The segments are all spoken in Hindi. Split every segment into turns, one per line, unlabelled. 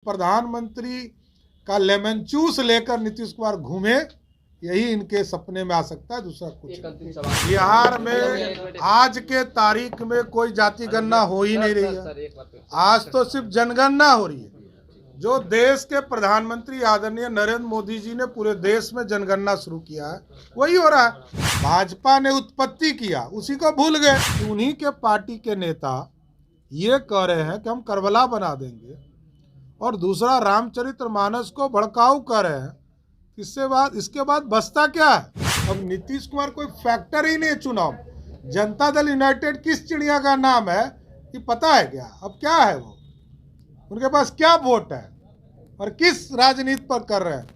प्रधानमंत्री का लेमन जूस लेकर नीतीश कुमार घूमे, यही इनके सपने में आ सकता है, दूसरा कुछ नहीं। बिहार में आज के तारीख में कोई जाति गणना हो ही नहीं रही है। आज तो सिर्फ जनगणना हो रही है। जो देश के प्रधानमंत्री आदरणीय नरेंद्र मोदी जी ने पूरे देश में जनगणना शुरू किया है, वही हो रहा है। भाजपा ने उत्पत्ति किया, उसी को भूल गए। उन्हीं के पार्टी के नेता ये कह रहे हैं कि हम करबला बना देंगे, और दूसरा रामचरितमानस को भड़काऊ कर रहे हैं। इसके बाद बचता क्या है? अब नीतीश कुमार कोई फैक्टर ही नहीं चुनाव। जनता दल यूनाइटेड किस चिड़िया का नाम है ये पता है क्या? अब क्या है वो, उनके पास क्या वोट है और किस राजनीति पर कर रहे हैं?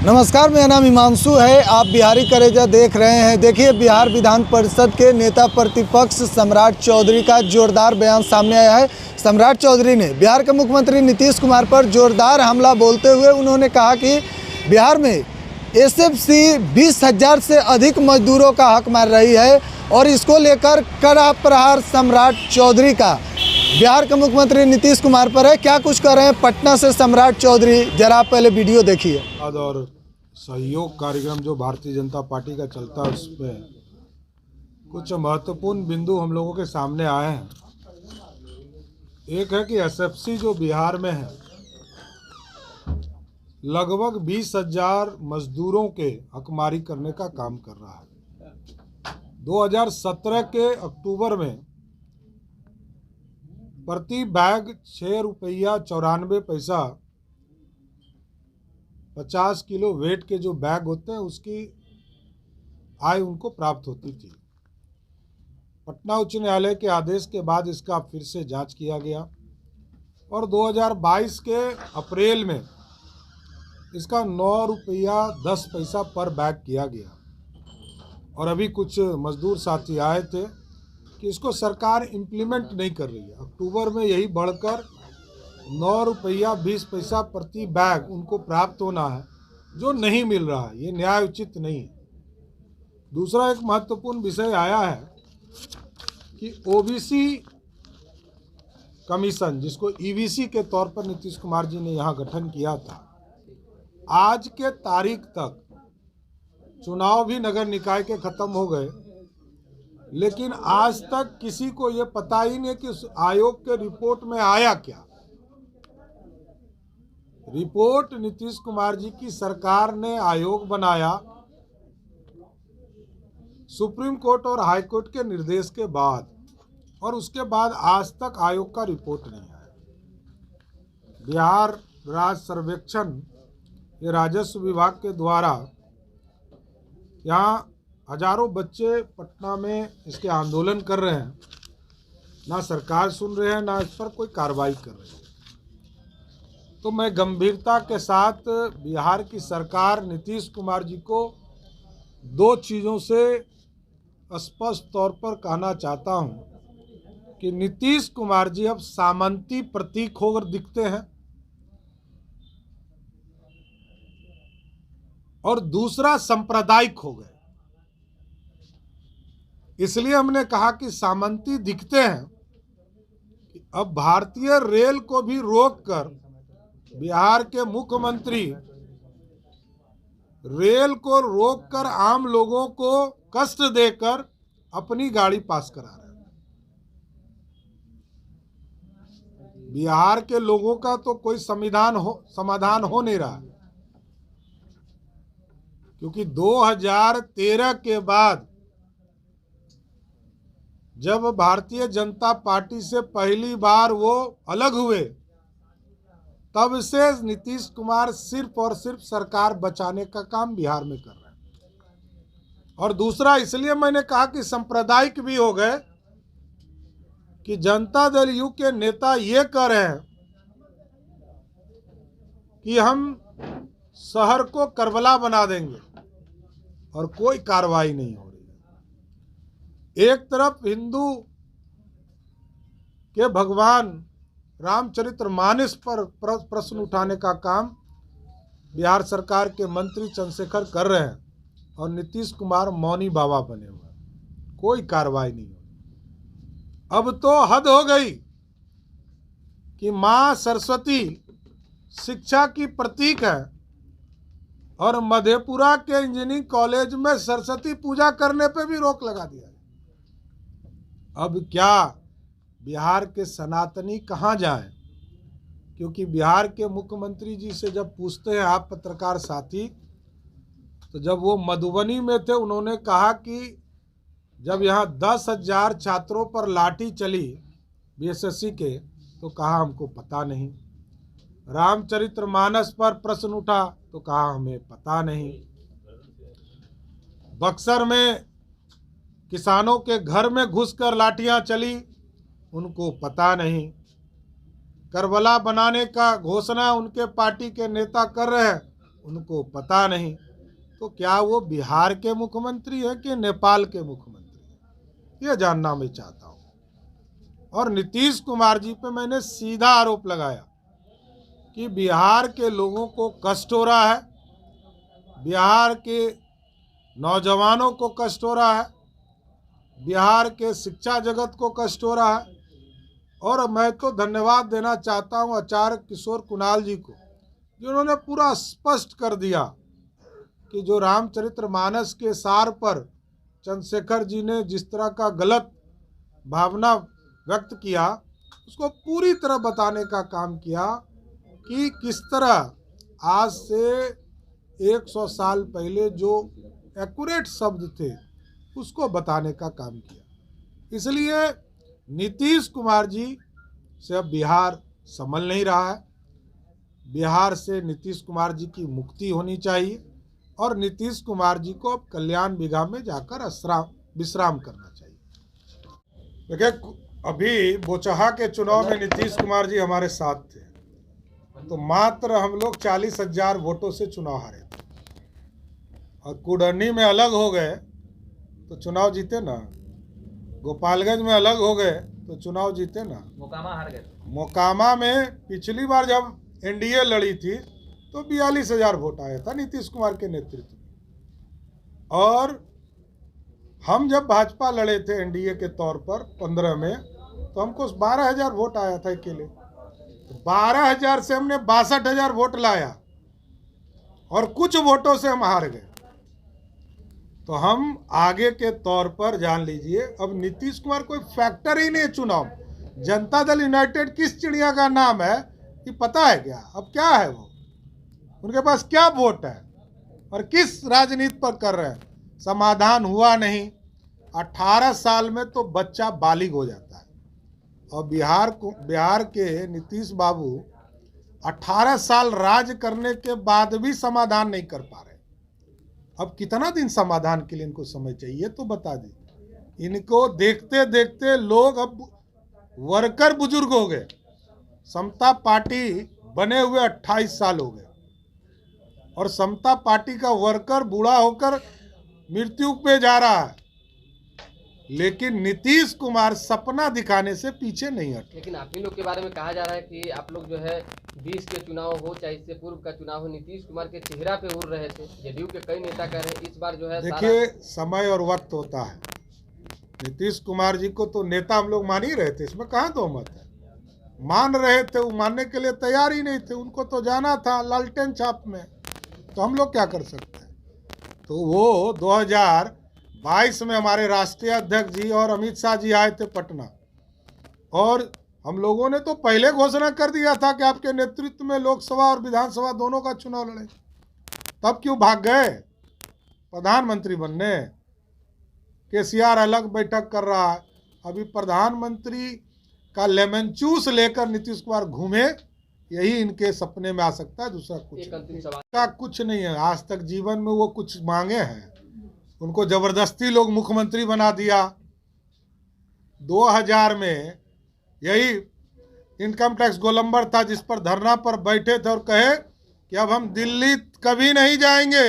नमस्कार, मेरा नाम हिमांशु है। आप बिहारी करेजा देख रहे हैं। देखिए, बिहार विधान परिषद के नेता प्रतिपक्ष सम्राट चौधरी का जोरदार बयान सामने आया है। सम्राट चौधरी ने बिहार के मुख्यमंत्री नीतीश कुमार पर जोरदार हमला बोलते हुए उन्होंने कहा कि बिहार में एसएफसी 20,000 से अधिक मजदूरों का हक मार रही है, और इसको लेकर कड़ा प्रहार सम्राट चौधरी का बिहार के मुख्यमंत्री नीतीश कुमार पर है। क्या कुछ कर रहे हैं पटना से सम्राट चौधरी, जरा आप पहले वीडियो देखिए।
और सहयोग कार्यक्रम जो भारतीय जनता पार्टी का चलता है, उसमें कुछ महत्वपूर्ण बिंदु हम लोगों के सामने आए हैं। एक है कि एसएफसी जो बिहार में है, लगभग 20,000 मजदूरों के हकमारी करने का काम कर रहा है। 2017 के अक्टूबर में प्रति बैग 6 रुपया 94 पैसा 50 किलो वेट के जो बैग होते हैं, उसकी आय उनको प्राप्त होती थी। पटना उच्च न्यायालय के आदेश के बाद इसका फिर से जांच किया गया, और 2022 के अप्रैल में इसका 9 रुपया 10 पैसा पर बैग किया गया। और अभी कुछ मजदूर साथी आए थे कि इसको सरकार इम्प्लीमेंट नहीं कर रही है। अक्टूबर में यही बढ़कर 9 रुपया 20 पैसा प्रति बैग उनको प्राप्त होना है, जो नहीं मिल रहा है। ये न्याय उचित नहीं है। दूसरा एक महत्वपूर्ण विषय आया है कि ओबीसी कमीशन, जिसको ईबीसी के तौर पर नीतीश कुमार जी ने यहाँ गठन किया था, आज के तारीख तक चुनाव भी नगर निकाय के खत्म हो गए, लेकिन आज तक किसी को ये पता ही नहीं कि उस आयोग के रिपोर्ट में आया क्या। रिपोर्ट नीतीश कुमार जी की सरकार ने आयोग बनाया सुप्रीम कोर्ट और हाई कोर्ट के निर्देश के बाद, और उसके बाद आज तक आयोग का रिपोर्ट नहीं आया। बिहार राज्य सर्वेक्षण, ये राजस्व विभाग के द्वारा यहाँ हजारों बच्चे पटना में इसके आंदोलन कर रहे हैं, ना सरकार सुन रहे हैं, ना इस पर कोई कार्रवाई कर रहे हैं। तो मैं गंभीरता के साथ बिहार की सरकार नीतीश कुमार जी को दो चीज़ों से स्पष्ट तौर पर कहना चाहता हूं कि नीतीश कुमार जी अब सामंती प्रतीक होकर दिखते हैं, और दूसरा सांप्रदायिक हो गए। इसलिए हमने कहा कि सामंती दिखते हैं कि अब भारतीय रेल को भी रोककर बिहार के मुख्यमंत्री रेल को रोककर आम लोगों को कष्ट देकर अपनी गाड़ी पास करा रहे हैं। बिहार के लोगों का तो कोई समाधान हो नहीं रहा, क्योंकि 2013 के बाद जब भारतीय जनता पार्टी से पहली बार वो अलग हुए, तब से नीतीश कुमार सिर्फ और सिर्फ सरकार बचाने का काम बिहार में कर रहे हैं। और दूसरा इसलिए मैंने कहा कि सांप्रदायिक भी हो गए कि जनता दल यू के नेता ये कह रहे हैं कि हम शहर को करबला बना देंगे, और कोई कार्रवाई नहीं हो रही है। एक तरफ हिंदू के भगवान रामचरितमानस पर प्रश्न उठाने का काम बिहार सरकार के मंत्री चंद्रशेखर कर रहे हैं, और नीतीश कुमार मौनी बाबा बने हुए हैं, कोई कार्रवाई नहीं हो रही। अब तो हद हो गई। कि माँ सरस्वती शिक्षा की प्रतीक है और मधेपुरा के इंजीनियरिंग कॉलेज में सरस्वती पूजा करने पे भी रोक लगा दिया। अब क्या बिहार के सनातनी कहाँ जाएं? क्योंकि बिहार के मुख्यमंत्री जी से जब पूछते हैं आप पत्रकार साथी, तो जब वो मधुबनी में थे उन्होंने कहा कि जब यहाँ 10,000 छात्रों पर लाठी चली बीएसएससी के, तो कहा हमको पता नहीं। रामचरितमानस पर प्रश्न उठा तो कहा हमें पता नहीं। बक्सर में किसानों के घर में घुसकर लाठियां चली, उनको पता नहीं। करबला बनाने का घोषणा उनके पार्टी के नेता कर रहे हैं, उनको पता नहीं। तो क्या वो बिहार के मुख्यमंत्री हैं कि नेपाल के मुख्यमंत्री हैं, यह जानना मैं चाहता हूँ। और नीतीश कुमार जी पे मैंने सीधा आरोप लगाया कि बिहार के लोगों को कष्ट हो रहा है, बिहार के नौजवानों को कष्ट हो रहा है, बिहार के शिक्षा जगत को कष्ट हो रहा है। और मैं तो धन्यवाद देना चाहता हूं आचार्य किशोर कुणाल जी को, जिन्होंने पूरा स्पष्ट कर दिया कि जो रामचरितमानस के सार पर चंद्रशेखर जी ने जिस तरह का गलत भावना व्यक्त किया, उसको पूरी तरह बताने का काम किया कि किस तरह आज से 100 साल पहले जो एक्यूरेट शब्द थे उसको बताने का काम किया। इसलिए नीतीश कुमार जी से अब बिहार संभल नहीं रहा है। बिहार से नीतीश कुमार जी की मुक्ति होनी चाहिए और नीतीश कुमार जी को अब कल्याण बिघा में जाकर विश्राम करना चाहिए। देखिए, अभी बोचहा के चुनाव में नीतीश कुमार जी हमारे साथ थे, तो मात्र हम लोग 40,000 वोटों से चुनाव हारे थे। और कुडरनी में अलग हो गए तो चुनाव जीते ना, गोपालगंज में अलग हो गए तो चुनाव जीते ना,
मोकामा हार गए।
मोकामा में पिछली बार जब एनडीए लड़ी थी तो 42,000 वोट आया था नीतीश कुमार के नेतृत्व में। और हम जब भाजपा लड़े थे एनडीए के तौर पर 15 में, तो हमको 12,000 वोट आया था अकेले। 12,000 से हमने 62,000 वोट लाया और कुछ वोटों से हम हार गए। तो हम आगे के तौर पर जान लीजिए, अब नीतीश कुमार कोई फैक्टर ही नहीं है चुनाव में। जनता दल यूनाइटेड किस चिड़िया का नाम है ये पता है क्या? अब क्या है वो, उनके पास क्या वोट है और किस राजनीति पर कर रहे हैं? समाधान हुआ नहीं। 18 साल में तो बच्चा बालिग हो जाता है और बिहार के नीतीश बाबू 18 साल राज करने के बाद भी समाधान नहीं कर पा रहे। अब कितना दिन समाधान के लिए इनको समय चाहिए तो बता दें। इनको देखते देखते लोग अब वर्कर बुजुर्ग हो गए। समता पार्टी बने हुए 28 साल हो गए और समता पार्टी का वर्कर बूढ़ा होकर मृत्यु पे जा रहा है, लेकिन नीतीश कुमार सपना दिखाने से पीछे नहीं हटे।
लेकिन आप ही लोग के बारे में कहा जा रहा है कि आप लोग जो है 20 के चुनाव हो चाहे इससे पूर्व का चुनाव हो, नीतीश कुमार के चेहरा पे उड़ रहे थे। जदयू के कई नेता कह रहे हैं इस बार जो है
देखिए, समय और वक्त होता है। नीतीश कुमार जी को तो नेता हम लोग मान ही रहे थे, इसमें कहाँ दो मत है। मान रहे थे, वो मानने के लिए तैयार ही नहीं थे। उनको तो जाना था लालटेन छाप में, तो हम लोग क्या कर सकते हैं। तो वो 2022 में हमारे राष्ट्रीय अध्यक्ष जी और अमित शाह जी आए थे पटना, और हम लोगों ने तो पहले घोषणा कर दिया था कि आपके नेतृत्व में लोकसभा और विधानसभा दोनों का चुनाव लड़े। तब क्यों भाग गए प्रधानमंत्री बनने? केसीआर अलग बैठक कर रहा है। अभी प्रधानमंत्री का लेमन जूस लेकर नीतीश कुमार घूमे, यही इनके सपने में आ सकता है, दूसरा कुछ का कुछ नहीं है। आज तक जीवन में वो कुछ मांगे हैं, उनको जबरदस्ती लोग मुख्यमंत्री बना दिया। 2000 में यही इनकम टैक्स गोलंबर था जिस पर धरना पर बैठे थे और कहे कि अब हम दिल्ली कभी नहीं जाएंगे।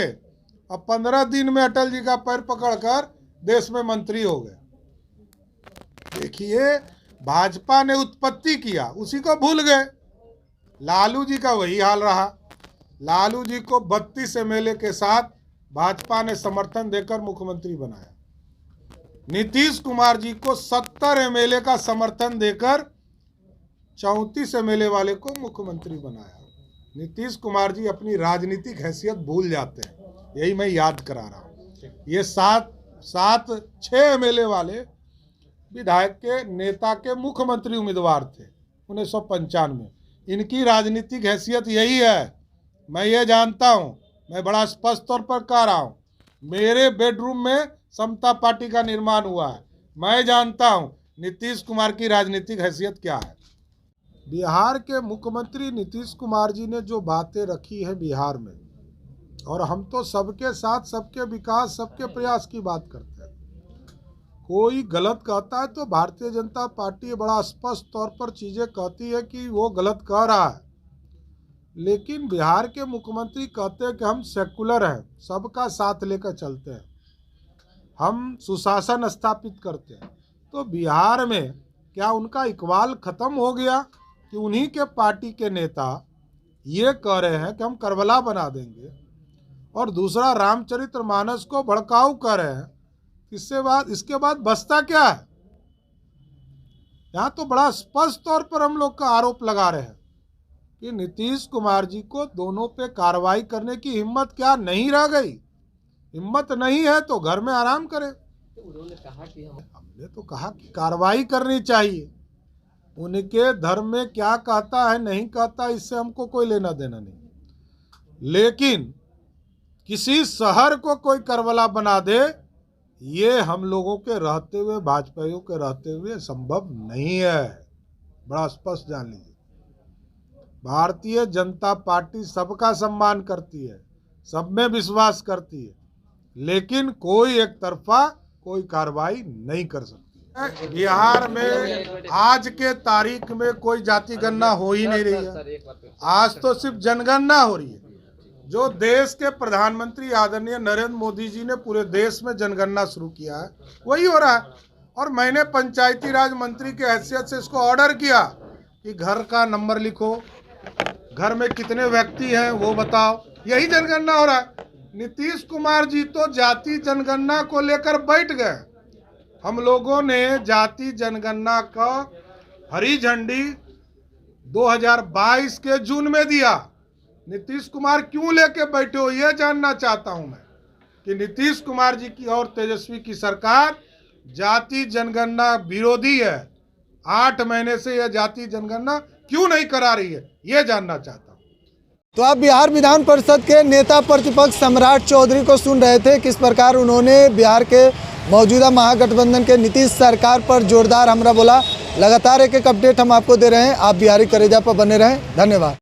अब 15 दिन में अटल जी का पैर पकड़कर देश में मंत्री हो गए। देखिए, भाजपा ने उत्पत्ति किया, उसी को भूल गए। लालू जी का वही हाल रहा। लालू जी को 32 एमएलए के साथ भाजपा ने समर्थन देकर मुख्यमंत्री बनाया। नीतीश कुमार जी को 70 एमएलए का समर्थन देकर 34 MLA वाले को मुख्यमंत्री बनाया। नीतीश कुमार जी अपनी राजनीतिक हैसियत भूल जाते हैं, यही मैं याद करा रहा हूँ। ये 6 MLA वाले विधायक के नेता के मुख्यमंत्री उम्मीदवार थे 1995। इनकी राजनीतिक हैसियत यही है, मैं ये जानता हूँ, मैं बड़ा स्पष्ट तौर पर कह रहा हूँ। मेरे बेडरूम में समता पार्टी का निर्माण हुआ है, मैं जानता हूँ नीतीश कुमार की राजनीतिक हैसियत क्या है। बिहार के मुख्यमंत्री नीतीश कुमार जी ने जो बातें रखी है बिहार में, और हम तो सबके साथ सबके विकास सबके प्रयास की बात करते हैं। कोई गलत कहता है तो भारतीय जनता पार्टी बड़ा स्पष्ट तौर पर चीज़ें कहती है कि वो गलत कह रहा है, लेकिन बिहार के मुख्यमंत्री कहते हैं कि हम सेकुलर हैं, सबका साथ लेकर चलते हैं, हम सुशासन स्थापित करते हैं। तो बिहार में क्या उनका इकबाल खत्म हो गया कि उन्हीं के पार्टी के नेता ये कह रहे हैं कि हम करबला बना देंगे, और दूसरा रामचरितमानस को भड़काऊ कर रहे हैं। इसके बाद बचता क्या है? यहाँ तो बड़ा स्पष्ट तौर पर हम लोग का आरोप लगा रहे हैं कि नीतीश कुमार जी को दोनों पे कार्रवाई करने की हिम्मत क्या नहीं रह गई? हिम्मत नहीं है तो घर में आराम करें।
उन्होंने कहा कि
हमने तो कहा कि कार्रवाई करनी चाहिए। उनके धर्म में क्या कहता है नहीं कहता इससे हमको कोई लेना देना नहीं, लेकिन किसी शहर को कोई करबला बना दे ये हम लोगों के रहते हुए, भाजपाइयों के रहते हुए संभव नहीं है। बड़ा स्पष्ट जान लीजिए, भारतीय जनता पार्टी सबका सम्मान करती है, सब में विश्वास करती है, लेकिन कोई एक तरफा कोई कार्रवाई नहीं कर सकती। बिहार में आज के तारीख में कोई जाति गणना हो ही नहीं रही है। आज तो सिर्फ जनगणना हो रही है। जो देश के प्रधानमंत्री आदरणीय नरेंद्र मोदी जी ने पूरे देश में जनगणना शुरू किया है वही हो रहा है। और मैंने पंचायती राज मंत्री के हैसियत से इसको ऑर्डर किया कि घर का नंबर लिखो, घर में कितने व्यक्ति हैं वो बताओ, यही जनगणना हो रहा है। नीतीश कुमार जी तो जाति जनगणना को लेकर बैठ गए। हम लोगों ने जाति जनगणना का हरी झंडी 2022 के जून में दिया। नीतीश कुमार क्यों लेके बैठे हो ये जानना चाहता हूं मैं, कि नीतीश कुमार जी की और तेजस्वी की सरकार जाति जनगणना विरोधी है। 8 महीने से यह जाति जनगणना क्यों नहीं करा रही है ये जानना चाहता हूं।
तो आप बिहार विधान परिषद के नेता प्रतिपक्ष सम्राट चौधरी को सुन रहे थे, किस प्रकार उन्होंने बिहार के मौजूदा महागठबंधन के नीतीश सरकार पर जोरदार हमला बोला। लगातार एक अपडेट हम आपको दे रहे हैं, आप बिहारी करेजा पर बने रहें। धन्यवाद।